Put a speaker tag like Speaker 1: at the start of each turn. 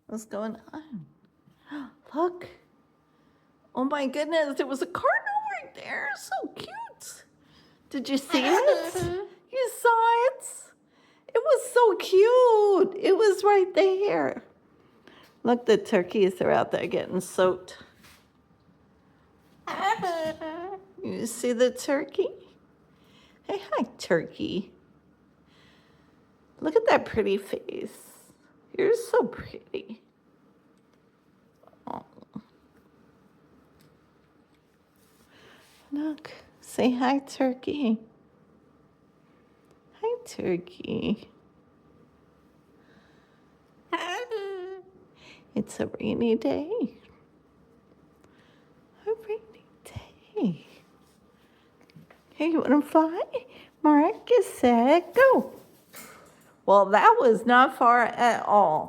Speaker 1: What's going on? Look. Oh my goodness, there was a cardinal right there. So cute. Did you see it? You saw it? It was so cute. It was right there. Look, the turkeys are out there getting soaked. You see the turkey? Hey, hi, turkey. Look at that pretty face. You're so pretty. Oh. Look, say hi, turkey. Hi, turkey. It's a rainy day. A rainy day. Hey, you want to fly? Mark is set, go. Well, that was not far at all.